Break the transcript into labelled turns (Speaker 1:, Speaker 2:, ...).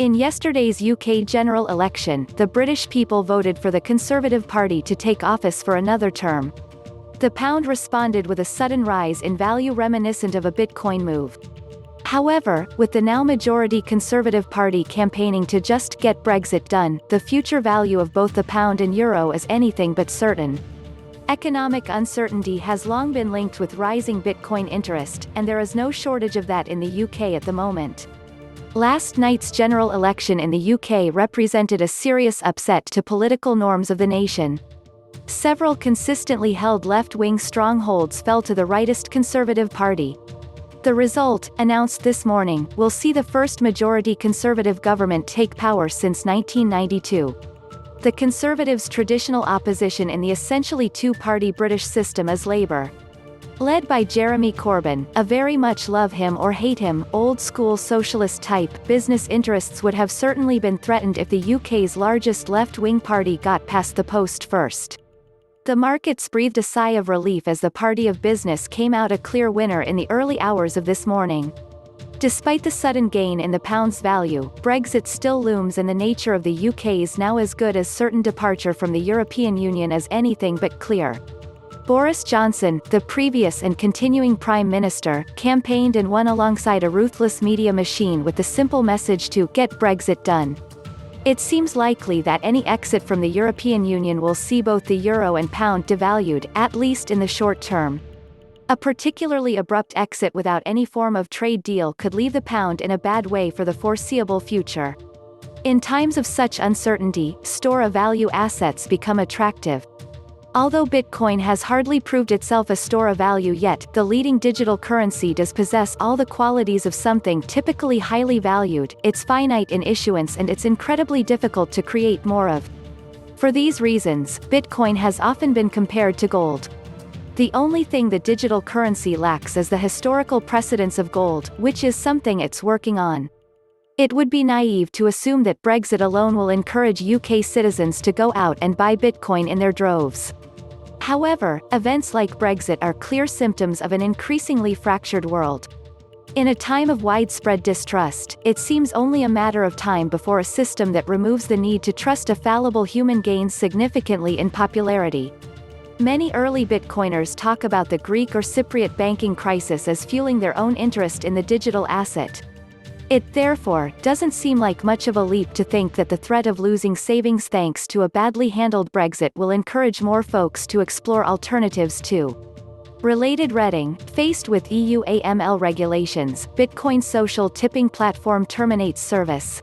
Speaker 1: In yesterday's UK general election, the British people voted for the Conservative Party to take office for another term. The pound responded with a sudden rise in value reminiscent of a Bitcoin move. However, with the now majority Conservative Party campaigning to just get Brexit done, the future value of both the pound and euro is anything but certain. Economic uncertainty has long been linked with rising Bitcoin interest, and there is no shortage of that in the UK at the moment. Last night's general election in the UK represented a serious upset to political norms of the nation. Several consistently held left-wing strongholds fell to the rightist Conservative Party. The result, announced this morning, will see the first majority Conservative government take power since 1992. The Conservatives' traditional opposition in the essentially two-party British system is Labour. Led by Jeremy Corbyn, a very much love him or hate him, old-school socialist type, business interests would have certainly been threatened if the UK's largest left-wing party got past the post first. The markets breathed a sigh of relief as the party of business came out a clear winner in the early hours of this morning. Despite the sudden gain in the pound's value, Brexit still looms, and the nature of the UK's now as good as certain departure from the European Union is anything but clear. Boris Johnson, the previous and continuing Prime Minister, campaigned and won alongside a ruthless media machine with the simple message to get Brexit done. It seems likely that any exit from the European Union will see both the euro and pound devalued, at least in the short term. A particularly abrupt exit without any form of trade deal could leave the pound in a bad way for the foreseeable future. In times of such uncertainty, store-of-value assets become attractive. Although Bitcoin has hardly proved itself a store of value yet, the leading digital currency does possess all the qualities of something typically highly valued. It's finite in issuance and it's incredibly difficult to create more of. For these reasons, Bitcoin has often been compared to gold. The only thing the digital currency lacks is the historical precedence of gold, which is something it's working on. It would be naive to assume that Brexit alone will encourage UK citizens to go out and buy Bitcoin in their droves. However, events like Brexit are clear symptoms of an increasingly fractured world. In a time of widespread distrust, it seems only a matter of time before a system that removes the need to trust a fallible human gains significantly in popularity. Many early Bitcoiners talk about the Greek or Cypriot banking crisis as fueling their own interest in the digital asset. It therefore doesn't seem like much of a leap to think that the threat of losing savings thanks to a badly handled Brexit will encourage more folks to explore alternatives too. Related reading: faced with EU AML regulations, Bitcoin social tipping platform Terminates service.